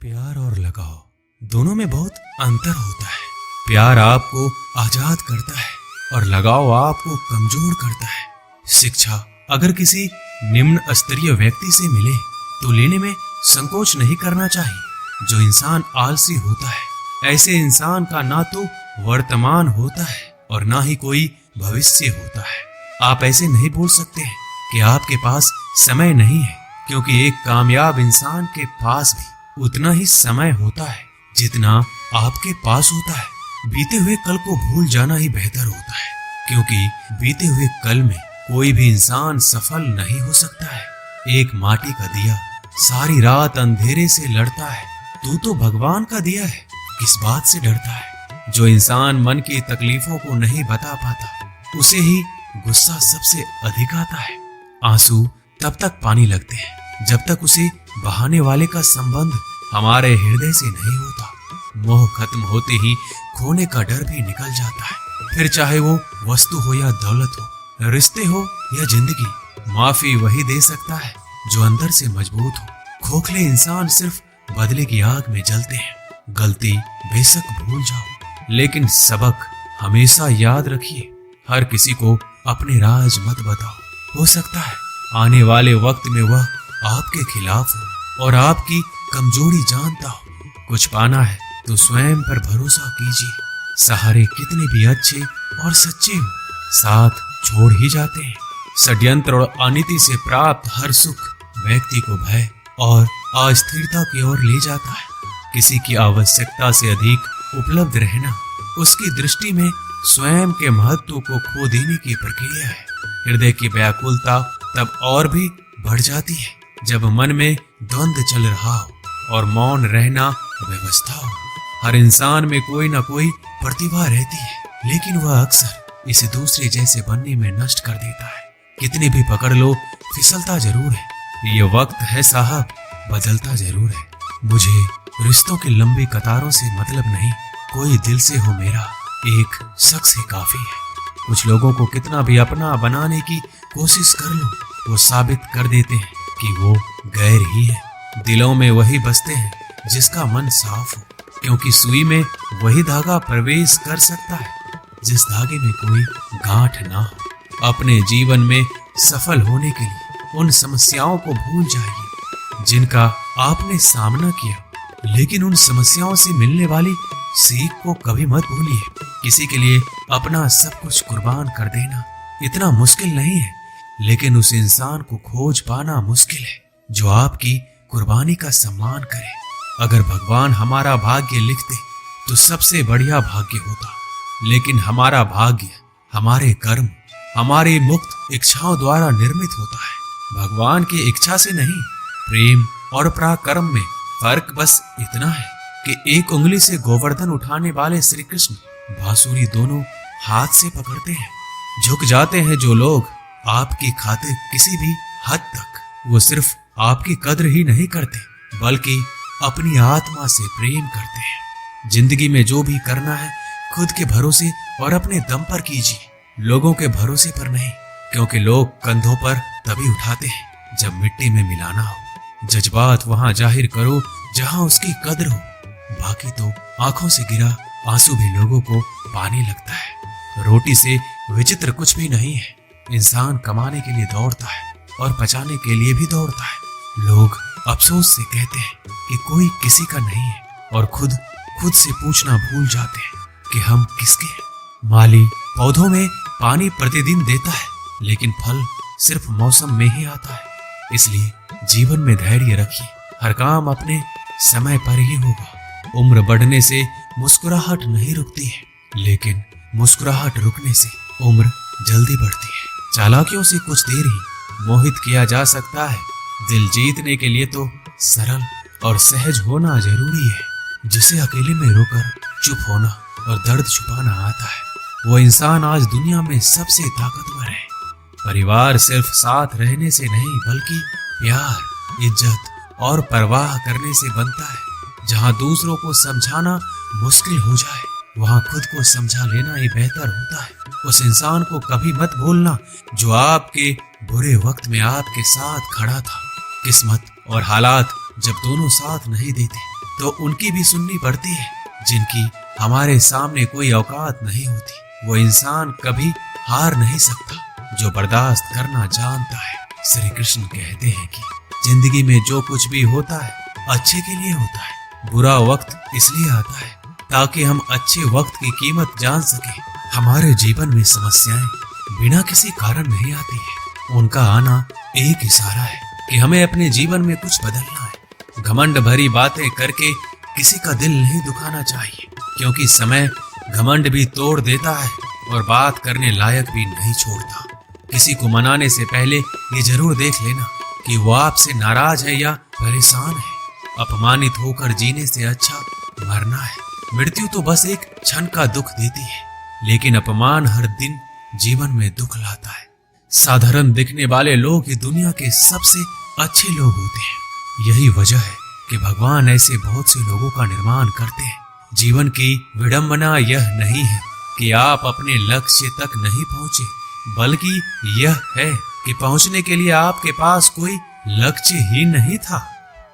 प्यार और लगाव दोनों में बहुत अंतर होता है। प्यार आपको आजाद करता है और लगाव आपको कमजोर करता है। शिक्षा अगर किसी निम्न स्तरीय व्यक्ति से मिले तो लेने में संकोच नहीं करना चाहिए। जो इंसान आलसी होता है, ऐसे इंसान का ना तो वर्तमान होता है और ना ही कोई भविष्य होता है। आप ऐसे नहीं बोल सकते हैं कि आपके पास समय नहीं है, क्योंकि एक कामयाब इंसान के पास भी उतना ही समय होता है जितना आपके पास होता है। बीते हुए कल को भूल जाना ही बेहतर होता है, क्योंकि बीते हुए कल में कोई भी इंसान सफल नहीं हो सकता है। एक माटी का दिया सारी रात अंधेरे से लड़ता है, तू तो भगवान का दिया है, किस बात से डरता है। जो इंसान मन की तकलीफों को नहीं बता पाता, उसे ही गुस्सा सबसे अधिक आता है। आंसू तब तक पानी लगते हैं जब तक उसे बहाने वाले का संबंध हमारे हृदय से नहीं होता। मोह खत्म होते ही खोने का डर भी निकल जाता है। फिर चाहे वो वस्तु हो या दौलत हो, रिश्ते हो या जिंदगी, माफी वही दे सकता है जो अंदर से मजबूत हो। खोखले इंसान सिर्फ बदले की आग में जलते हैं। गलती बेशक भूल जाओ, लेकिन सबक हमेशा याद रखिए। हर किसी को अपने राज मत बताओ। हो सकता है आने वाले वक्त में वह आपके खिलाफ हो और आपकी कमजोरी जानता हो। कुछ पाना है तो स्वयं पर भरोसा कीजिए। सहारे कितने भी अच्छे और सच्चे हो, साथ छोड़ ही जाते हैं। षड्यंत्र और अनीति से प्राप्त हर सुख व्यक्ति को भय और अस्थिरता की ओर ले जाता है। किसी की आवश्यकता से अधिक उपलब्ध रहना उसकी दृष्टि में स्वयं के महत्व को खो देने की प्रक्रिया है। हृदय की व्याकुलता तब और भी बढ़ जाती है जब मन में द्वंद्व चल रहा हो और मौन रहना व्यवस्था हो। हर इंसान में कोई ना कोई प्रतिभा रहती है, लेकिन वह अक्सर इसे दूसरे जैसे बनने में नष्ट कर देता है। कितने भी पकड़ लो, फिसलता जरूर है। ये वक्त है साहब, बदलता जरूर है। मुझे रिश्तों की लंबी कतारों से मतलब नहीं, कोई दिल से हो मेरा एक शख्स ही काफी है। कुछ लोगों को कितना भी अपना बनाने की कोशिश कर लो, वो साबित कर देते हैं कि वो गैर ही है। दिलों में वही बसते हैं जिसका मन साफ हो, क्योंकि सुई में वही धागा प्रवेश कर सकता है जिस धागे में कोई गांठ ना हो। अपने जीवन में सफल होने के लिए उन समस्याओं को भूल जाइए जिनका आपने सामना किया, लेकिन उन समस्याओं से मिलने वाली सीख को कभी मत भूलिए। किसी के लिए अपना सब कुछ कुर्बान कर देना इतना मुश्किल नहीं है, लेकिन उस इंसान को खोज पाना मुश्किल है जो आपकी कुर्बानी का सम्मान करे। अगर भगवान हमारा भाग्य लिखते तो सबसे बढ़िया भाग्य होता, लेकिन हमारा भाग्य हमारे कर्म, हमारी मुक्त इच्छाओं द्वारा निर्मित होता है। भगवान की इच्छा से नहीं। प्रेम और पराक्रम में फर्क बस इतना है कि एक उंगली से गोवर्धन उठाने वाले श्री कृष्ण बांसुरी दोनों हाथ से पकड़ते हैं। झुक जाते हैं जो लोग आपकी खातिर किसी भी हद तक। वो सिर्फ आपकी कद्र ही नहीं करते, बल्कि अपनी आत्मा से प्रेम करते हैं। जिंदगी में जो भी करना है खुद के भरोसे और अपने दम पर कीजिए, लोगों के भरोसे पर नहीं, क्योंकि लोग कंधों पर तभी उठाते हैं जब मिट्टी में मिलाना हो। जज्बात वहां जाहिर करो जहां उसकी कद्र हो, बाकी तो आंखों से गिरा आंसू भी लोगों को पानी लगता है। रोटी से विचित्र कुछ भी नहीं है। इंसान कमाने के लिए दौड़ता है और बचाने के लिए भी दौड़ता है। लोग अफसोस से कहते हैं कि कोई किसी का नहीं है, और खुद से पूछना भूल जाते हैं कि हम किसके हैं। माली पौधों में पानी प्रतिदिन देता है, लेकिन फल सिर्फ मौसम में ही आता है। इसलिए जीवन में धैर्य रखिए, हर काम अपने समय पर ही होगा। उम्र बढ़ने से मुस्कुराहट नहीं रुकती है, लेकिन मुस्कुराहट रुकने से उम्र जल्दी बढ़ती है। चालाकियों से कुछ देर ही मोहित किया जा सकता है। दिल जीतने के लिए तो सरल और सहज होना जरूरी है। जिसे अकेले में रोकर चुप होना और दर्द छुपाना आता है, वो इंसान आज दुनिया में सबसे ताकतवर है। परिवार सिर्फ साथ रहने से नहीं, बल्कि प्यार, इज्जत और परवाह करने से बनता है। जहाँ दूसरों को समझाना मुश्किल हो जाए, वहाँ खुद को समझा लेना ही बेहतर होता है। उस इंसान को कभी मत भूलना जो आपके बुरे वक्त में आपके साथ खड़ा था। किस्मत और हालात जब दोनों साथ नहीं देते तो उनकी भी सुननी पड़ती है। जिनकी हमारे सामने कोई औकात नहीं होती वो इंसान कभी हार नहीं सकता जो बर्दाश्त करना जानता है। श्री कृष्ण कहते हैं कि जिंदगी में जो कुछ भी होता है अच्छे के लिए होता है। बुरा वक्त इसलिए आता है ताकि हम अच्छे वक्त की कीमत जान सके। हमारे जीवन में समस्याएं बिना किसी कारण नहीं आती है, उनका आना एक इशारा है कि हमें अपने जीवन में कुछ बदलना है। घमंड भरी बातें करके किसी का दिल नहीं दुखाना चाहिए, क्योंकि समय घमंड भी तोड़ देता है और बात करने लायक भी नहीं छोड़ता। किसी को मनाने से पहले ये जरूर देख लेना कि वो आपसे नाराज है या परेशान है। अपमानित होकर जीने से अच्छा मरना है। मृत्यु तो बस एक क्षण का दुख देती है, लेकिन अपमान हर दिन जीवन में दुख लाता है। साधारण दिखने वाले लोग ही दुनिया के सबसे अच्छे लोग होते हैं। यही वजह है कि भगवान ऐसे बहुत से लोगों का निर्माण करते हैं। जीवन की विडंबना यह नहीं है कि आप अपने लक्ष्य तक नहीं पहुंचे, बल्कि यह है कि पहुंचने के लिए आपके पास कोई लक्ष्य ही नहीं था।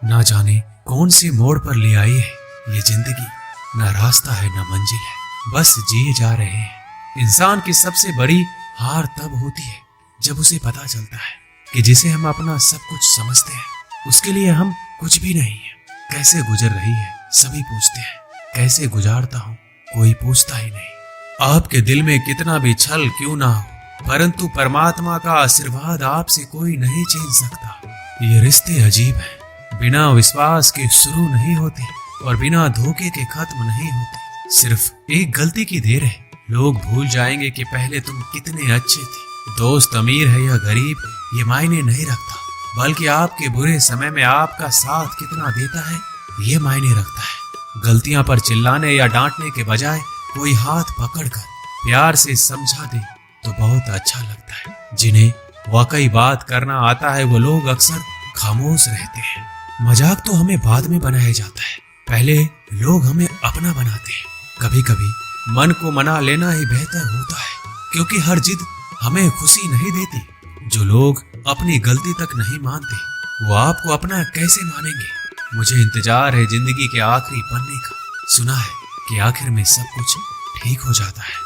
ना जाने कौन से मोड़ पर ले आई है ये जिंदगी, ना रास्ता है ना मंजिल है, बस जिए जा रहे हैं। इंसान की सबसे बड़ी हार तब होती है जब उसे पता चलता है कि जिसे हम अपना सब कुछ समझते हैं उसके लिए हम कुछ भी नहीं है। कैसे गुजर रही है सभी पूछते हैं, कैसे गुजारता हूँ कोई पूछता ही नहीं। आपके दिल में कितना भी छल क्यों ना हो, परंतु परमात्मा का आशीर्वाद आपसे कोई नहीं छीन सकता। ये रिश्ते अजीब हैं, बिना विश्वास के शुरू नहीं होते और बिना धोखे के खत्म नहीं होते। सिर्फ एक गलती की देर है, लोग भूल जाएंगे कि पहले तुम कितने अच्छे थे। दोस्त अमीर है या गरीब ये मायने नहीं रखता, बल्कि आपके बुरे समय में आपका साथ कितना देता है ये मायने रखता है। गलतियां पर चिल्लाने या डांटने के बजाय कोई हाथ पकड़कर प्यार से समझा दे तो बहुत अच्छा लगता है। जिन्हें वाकई बात करना आता है वो लोग अक्सर खामोश रहते हैं। मजाक तो हमें बाद में बनाया जाता है, पहले लोग हमें अपना बनाते हैं। कभी कभी मन को मना लेना ही बेहतर होता है, क्योंकि हर जिद हमें खुशी नहीं देती। जो लोग अपनी गलती तक नहीं मानते वो आपको अपना कैसे मानेंगे। मुझे इंतजार है जिंदगी के आखिरी पन्ने का। सुना है कि आखिर में सब कुछ ठीक हो जाता है।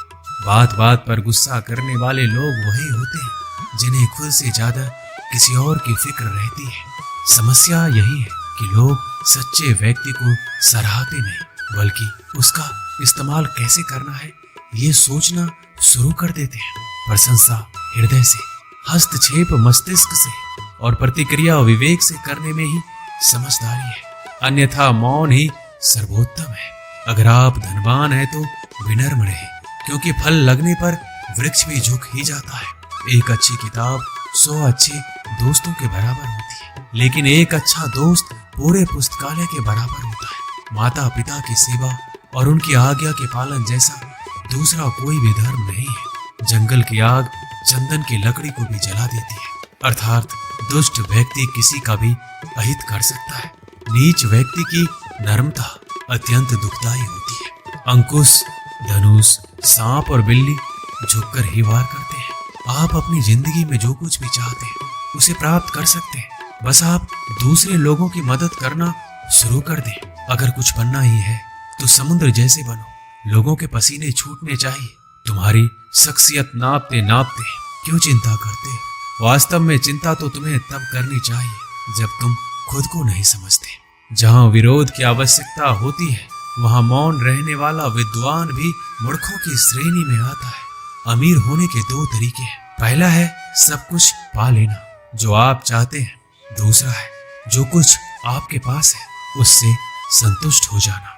बात बात पर गुस्सा करने वाले लोग वही होते हैं जिन्हें खुद से ज्यादा किसी और की फिक्र रहती है। समस्या यही है कि लोग सच्चे व्यक्ति को सराहते नहीं, बल्कि उसका इस्तेमाल कैसे करना है ये सोचना शुरू कर देते हैं। प्रशंसा हृदय से, हस्तक्षेप मस्तिष्क से और प्रतिक्रिया विवेक से करने में ही समझदारी है, अन्यथा मौन ही सर्वोत्तम है। अगर आप धनवान हैं तो विनम्र रहें, क्योंकि फल लगने पर वृक्ष भी झुक ही जाता है। एक अच्छी किताब 100 अच्छे दोस्तों के बराबर होती है, लेकिन एक अच्छा दोस्त पूरे पुस्तकालय के बराबर होता है। माता पिता की सेवा और उनकी आज्ञा के पालन जैसा दूसरा कोई भी धर्म नहीं है। जंगल की आग चंदन की लकड़ी को भी जला देती है, अर्थात दुष्ट व्यक्ति किसी का भी अहित कर सकता है। नीच व्यक्ति की नम्रता अत्यंत दुखदायी होती है। अंकुश, धनुष, सांप और बिल्ली झुककर ही वार करते हैं। आप अपनी जिंदगी में जो कुछ भी चाहते हैं उसे प्राप्त कर सकते हैं, बस आप दूसरे लोगों की मदद करना शुरू कर दें। अगर कुछ बनना ही है तो समुद्र जैसे बनो, लोगों के पसीने छूटने चाहिए। तुम्हारी शख्सियत नापते नापते क्यों चिंता करते? वास्तव में चिंता तो तुम्हें तब करनी चाहिए जब तुम खुद को नहीं समझते। जहाँ विरोध की आवश्यकता होती है वहाँ मौन रहने वाला विद्वान भी मूर्खों की श्रेणी में आता है। अमीर होने के 2 तरीके हैं। पहला है सब कुछ पा लेना जो आप चाहते हैं, दूसरा है जो कुछ आपके पास है उससे संतुष्ट हो जाना।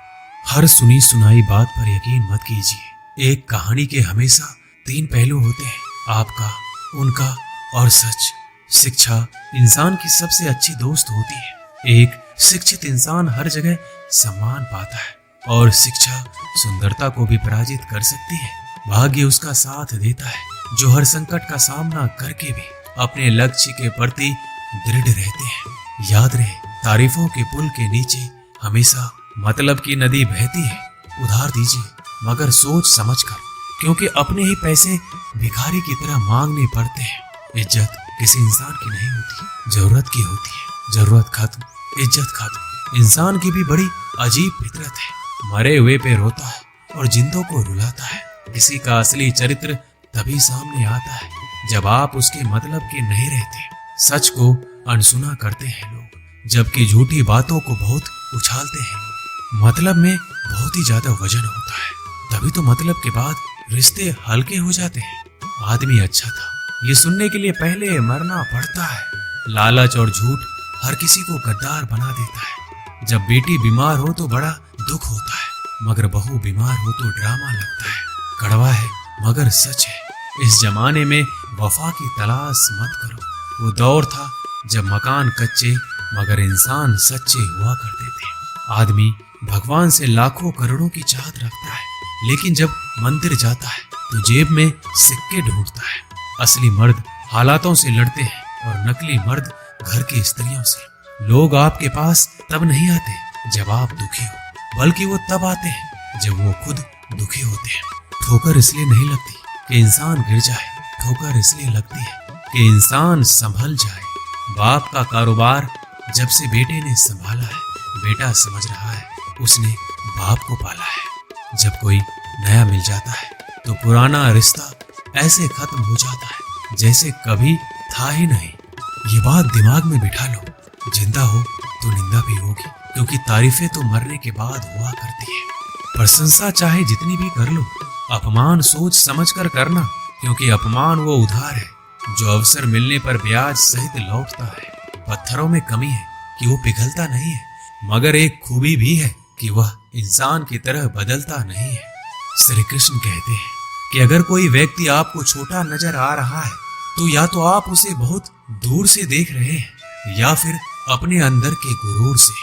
हर सुनी सुनाई बात पर यकीन मत कीजिए। एक कहानी के हमेशा 3 पहलू होते हैं, आपका, उनका और सच। शिक्षा इंसान की सबसे अच्छी दोस्त होती है। एक शिक्षित इंसान हर जगह सम्मान पाता है और शिक्षा सुंदरता को भी पराजित कर सकती है। भाग्य उसका साथ देता है जो हर संकट का सामना करके भी अपने लक्ष्य के प्रति दृढ़ रहते हैं। याद रहे, तारीफों के पुल के नीचे हमेशा मतलब की नदी बहती है। उधार दीजिए मगर सोच समझकर, क्योंकि अपने ही पैसे भिखारी की तरह मांगने पड़ते हैं। इज्जत किसी इंसान की नहीं होती, जरूरत की होती है। जरूरत खत्म इज्जत खातिर। इंसान की भी बड़ी अजीब फितरत है, मरे हुए पे रोता है और जिंदों को रुलाता है। किसी का असली चरित्र तभी सामने आता है जब आप उसके मतलब के नहीं रहते। सच को अनसुना करते हैं लोग, जबकि झूठी बातों को बहुत उछालते हैं लोग। मतलब में बहुत ही ज्यादा वजन होता है, तभी तो मतलब के बाद रिश्ते हल्के हो जाते हैं। आदमी अच्छा था, ये सुनने के लिए पहले मरना पड़ता है। लालच और झूठ हर किसी को गद्दार बना देता है। जब बेटी बीमार हो तो बड़ा दुख होता है, मगर बहू बीमार हो तो ड्रामा लगता है। कड़वा है मगर सच है। इस जमाने में वफा की तलाश मत करो। वो दौर था जब मकान कच्चे मगर इंसान सच्चे हुआ करते थे। आदमी भगवान से लाखों करोड़ों की चाहत रखता है, लेकिन जब मंदिर जाता है तो जेब में सिक्के ढूंढता है। असली मर्द हालातों से लड़ते हैं और नकली मर्द घर की स्त्रियों से। लोग आपके पास तब नहीं आते जब आप दुखी हो, बल्कि वो तब आते हैं जब वो खुद दुखी होते हैं। ठोकर इसलिए नहीं लगती कि इंसान गिर जाए, ठोकर इसलिए लगती है कि इंसान संभल जाए। बाप का कारोबार जब से बेटे ने संभाला है, बेटा समझ रहा है उसने बाप को पाला है। जब कोई नया मिल जाता है तो पुराना रिश्ता ऐसे खत्म हो जाता है जैसे कभी था ही नहीं। ये बात दिमाग में बिठा लो, जिंदा हो तो निंदा भी होगी, क्योंकि तारीफें तो मरने के बाद हुआ करती है। प्रशंसा चाहे जितनी भी कर लो, अपमान सोच समझ कर करना, क्योंकि अपमान वो उधार है जो अवसर मिलने पर ब्याज सहित लौटता है। पत्थरों में कमी है कि वो पिघलता नहीं है, मगर एक खूबी भी है कि वह इंसान की तरह बदलता नहीं है। श्री कृष्ण कहते हैं कि अगर कोई व्यक्ति आपको छोटा नजर आ रहा है तो या तो आप उसे बहुत दूर से देख रहे हैं या फिर अपने अंदर के गुरूर से।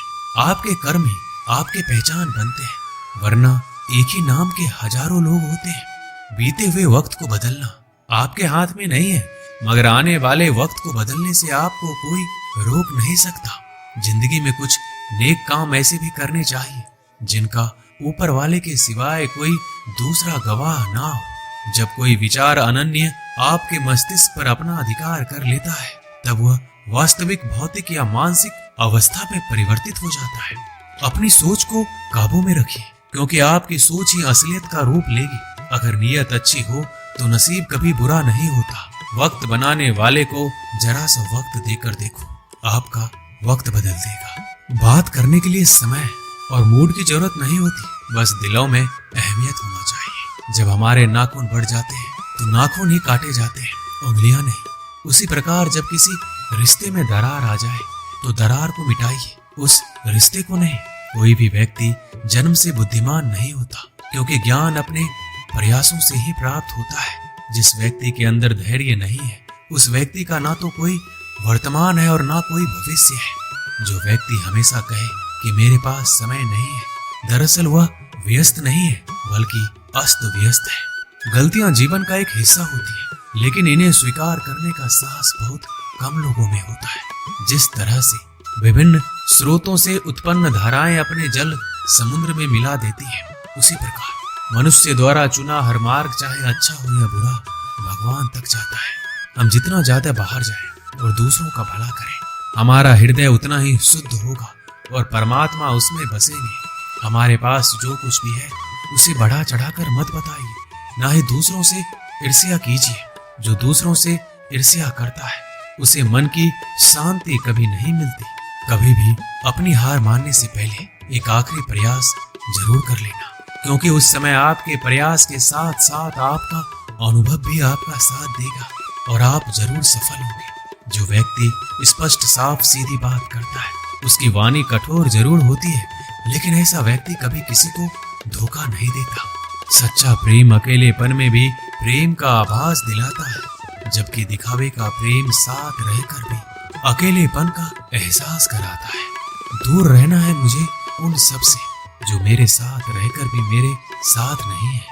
आपके कर्म ही आपके पहचान बनते हैं, वरना एक ही नाम के हजारों लोग होते हैं। बीते हुए वक्त को बदलना आपके हाथ में नहीं है, मगर आने वाले वक्त को बदलने से आपको कोई रोक नहीं सकता। जिंदगी में कुछ नेक काम ऐसे भी करने चाहिए जिनका ऊपर वाले के सिवाय कोई दूसरा गवाह ना हो। जब कोई विचार अनन्य आपके मस्तिष्क पर अपना अधिकार कर लेता है, तब वह वास्तविक भौतिक या मानसिक अवस्था में परिवर्तित हो जाता है। अपनी सोच को काबू में रखिए, क्योंकि आपकी सोच ही असलियत का रूप लेगी। अगर नीयत अच्छी हो तो नसीब कभी बुरा नहीं होता। वक्त बनाने वाले को जरा सा वक्त देकर देखो, आपका वक्त बदल देगा। बात करने के लिए समय और मूड की जरूरत नहीं होती, बस दिलों में अहमियत होना चाहिए। जब हमारे नाखून बढ़ जाते हैं तो नाखून ही काटे जाते हैं, उंगलियां नहीं। उसी प्रकार जब किसी रिश्ते में दरार आ जाए तो दरार को मिटाइए, उस रिश्ते को नहीं। कोई भी व्यक्ति जन्म से बुद्धिमान नहीं होता, क्योंकि ज्ञान अपने प्रयासों से ही प्राप्त होता है। जिस व्यक्ति के अंदर धैर्य नहीं है, उस व्यक्ति का ना तो कोई वर्तमान है और ना कोई भविष्य है। जो व्यक्ति हमेशा कहे कि मेरे पास समय नहीं है, दरअसल वह व्यस्त नहीं है बल्कि अस्त व्यस्त है। गलतियां जीवन का एक हिस्सा होती है, लेकिन इन्हें स्वीकार करने का साहस बहुत कम लोगों में होता है। जिस तरह से विभिन्न स्रोतों से उत्पन्न धाराएं अपने जल समुद्र में मिला देती हैं, उसी प्रकार मनुष्य द्वारा चुना हर मार्ग, चाहे अच्छा हो या बुरा, भगवान तक जाता है। हम जितना ज्यादा बाहर जाएं और दूसरों का भला करें, हमारा हृदय उतना ही शुद्ध होगा और परमात्मा उसमें बसेंगे। हमारे पास जो कुछ भी है उसे बढ़ा चढ़ाकर मत बताइए, ना ही दूसरों से ईर्ष्या कीजिए। जो दूसरों से ईर्ष्या करता है उसे मन की शांति कभी नहीं मिलती। कभी भी अपनी हार मानने से पहले एक आखिरी प्रयास जरूर कर लेना, क्योंकि उस समय आपके प्रयास के साथ साथ आपका अनुभव भी आपका साथ देगा और आप जरूर सफल होंगे। जो व्यक्ति स्पष्ट साफ सीधी बात करता है उसकी वाणी कठोर जरूर होती है, लेकिन ऐसा व्यक्ति कभी किसी को धोखा नहीं देता। सच्चा प्रेम अकेलेपन में भी प्रेम का आभास दिलाता है, जबकि दिखावे का प्रेम साथ रहकर भी अकेलेपन का एहसास कराता है। दूर रहना है मुझे उन सब से जो मेरे साथ रहकर भी मेरे साथ नहीं है।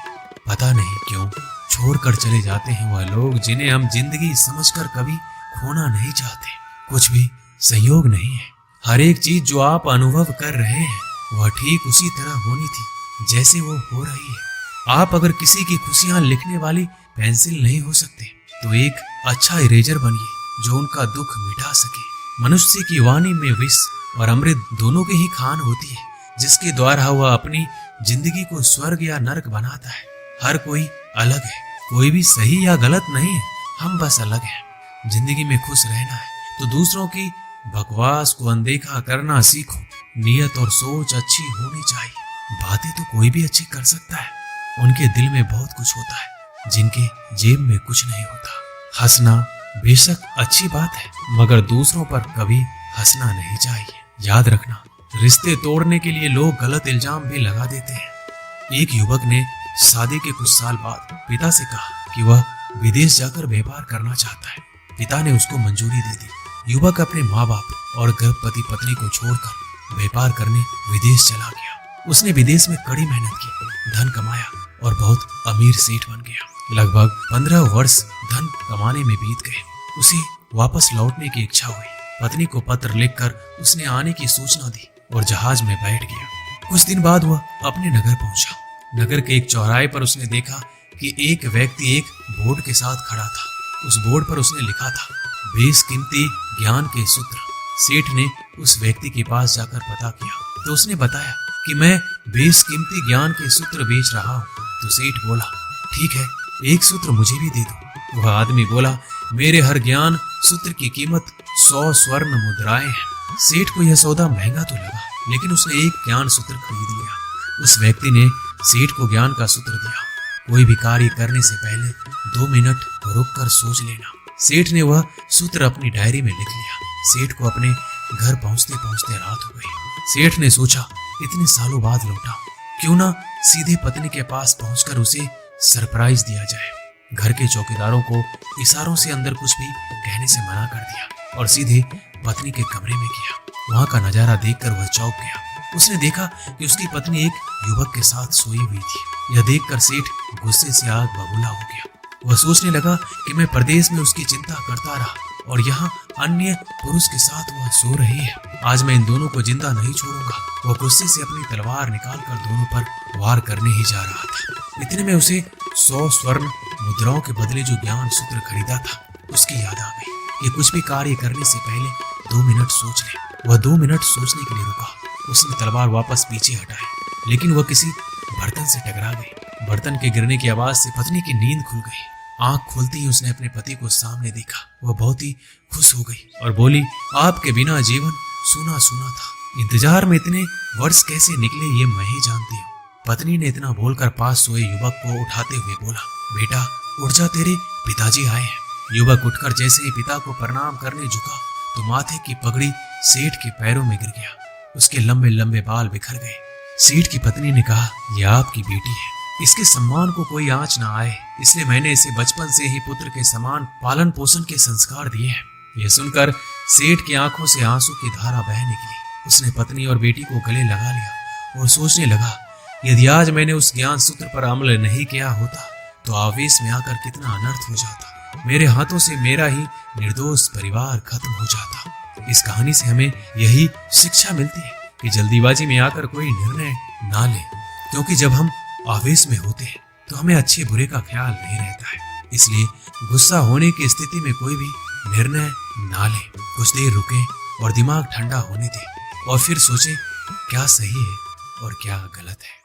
पता नहीं क्यों छोड़कर चले जाते हैं वह लोग जिन्हें हम जिंदगी समझकर कभी खोना नहीं चाहते। कुछ भी संयोग नहीं है। हर एक चीज जो आप अनुभव कर रहे हैं वह ठीक उसी तरह होनी थी जैसे वो हो रही है। आप अगर किसी की खुशियां लिखने वाली पेंसिल नहीं हो सकते तो एक अच्छा इरेजर बनिए जो उनका दुख मिटा सके। मनुष्य की वाणी में विष और अमृत दोनों की ही खान होती है, जिसके द्वारा वह अपनी जिंदगी को स्वर्ग या नरक बनाता है। हर कोई अलग है, कोई भी सही या गलत नहीं है, हम बस अलग हैं। जिंदगी में खुश रहना है तो दूसरों की बकवास को अनदेखा करना सीखो। नियत और सोच अच्छी होनी चाहिए। बातें तो कोई भी अच्छी कर सकता है, उनके दिल में बहुत कुछ होता है जिनके जेब में कुछ नहीं होता। हंसना बेशक अच्छी बात है, मगर दूसरों पर कभी हंसना नहीं चाहिए। याद रखना, रिश्ते तोड़ने के लिए लोग गलत इल्जाम भी लगा देते हैं। एक युवक ने शादी के कुछ साल बाद पिता से कहा कि वह विदेश जाकर व्यापार करना चाहता है। पिता ने उसको मंजूरी दे दी। युवक अपने माँ बाप और गर्भवती पत्नी को छोड़कर व्यापार करने विदेश चला गया। उसने विदेश में कड़ी मेहनत की, धन कमाया और बहुत अमीर सेठ बन गया। लगभग 15 वर्ष धन कमाने में बीत गए। उसे वापस लौटने की इच्छा हुई। पत्नी को पत्र लिखकर उसने आने की सूचना दी और जहाज में बैठ गया। कुछ दिन बाद वह अपने नगर पहुंचा। नगर के एक चौराहे पर उसने देखा कि एक व्यक्ति एक बोर्ड के साथ खड़ा था। उस बोर्ड पर उसने लिखा था, बेशकीमती ज्ञान के सूत्र। सेठ ने उस व्यक्ति के पास जाकर पता किया तो उसने बताया कि मैं बेशकीमती ज्ञान के सूत्र बेच रहा हूँ। तो सेठ बोला, ठीक है, एक सूत्र मुझे भी दे दो। वह आदमी बोला, मेरे हर ज्ञान सूत्र की कीमत 100 स्वर्ण मुद्राएं हैं। सेठ को यह सौदा महंगा तो लगा, लेकिन उसने एक ज्ञान सूत्र खरीद लिया। उस व्यक्ति ने सेठ को ज्ञान का सूत्र दिया, कोई भी कार्य करने से पहले 2 मिनट रुककर सोच लेना। सेठ ने वह सूत्र अपनी डायरी में लिख लिया। सेठ को अपने घर पहुंचते पहुंचते रात हो गई। सेठ ने सोचा, इतने सालों बाद लौटा, क्यों ना सीधे पत्नी के पास पहुंचकर उसे सरप्राइज दिया जाए। घर के चौकीदारों को इशारों से अंदर कुछ भी कहने से मना कर दिया और सीधे पत्नी के कमरे में गया। वहां का नजारा देखकर वह चौंक गया। उसने देखा कि उसकी पत्नी एक युवक के साथ सोई हुई थी। यह देखकर सेठ गुस्से से आग बबूला हो गया। वह सोचने लगा कि मैं परदेश में उसकी चिंता करता रहा और यहाँ अन्य पुरुष के साथ वह सो रही है। आज मैं इन दोनों को जिंदा नहीं छोड़ूंगा। वह गुस्से से अपनी तलवार निकालकर दोनों पर वार करने ही जा रहा था। इतने में उसे 100 स्वर्ण मुद्राओं के बदले जो ज्ञान सूत्र खरीदा था उसकी याद आ गई कि कुछ भी कार्य करने से पहले 2 मिनट सोच ले। वह 2 मिनट सोचने के लिए रुका। उसने तलवार वापस पीछे हटाई, लेकिन वह किसी बर्तन से टकरा गई। बर्तन के गिरने की आवाज से पत्नी की नींद खुल गई। आंख खुलते ही उसने अपने पति को सामने देखा। वह बहुत ही खुश हो गई और बोली, आपके बिना जीवन सूना सूना था। इंतजार में इतने वर्ष कैसे निकले ये मैं ही जानती हूँ। पत्नी ने इतना बोलकर पास सोए युवक को उठाते हुए बोला, बेटा उठ जा, तेरे पिताजी आए हैं। युवक उठकर जैसे ही पिता को प्रणाम करने झुका तो माथे की पगड़ी सेठ के पैरों में गिर गया। उसके लंबे लंबे बाल बिखर गए। सेठ की पत्नी ने कहा, यह आपकी बेटी है, इसके सम्मान को कोई आंच ना आए, इसलिए मैंने इसे बचपन से ही पुत्र के समान पालन पोषण के संस्कार दिए हैं। यह सुनकर सेठ की आंखों से आंसू की धारा बहने लगी। उसने पत्नी और बेटी को गले लगा लिया और सोचने लगा, यदि आज मैंने उस ज्ञान सूत्र पर अमल नहीं किया होता तो आवेश में आकर कितना अनर्थ हो जाता। मेरे हाथों से मेरा ही निर्दोष परिवार खत्म हो जाता। इस कहानी से हमें यही शिक्षा मिलती है कि जल्दीबाजी में आकर कोई निर्णय ना ले, क्योंकि जब हम आवेश में होते हैं तो हमें अच्छे बुरे का ख्याल नहीं रहता है। इसलिए गुस्सा होने की स्थिति में कोई भी निर्णय ना ले। कुछ देर रुके और दिमाग ठंडा होने दे और फिर सोचे क्या सही है और क्या गलत है।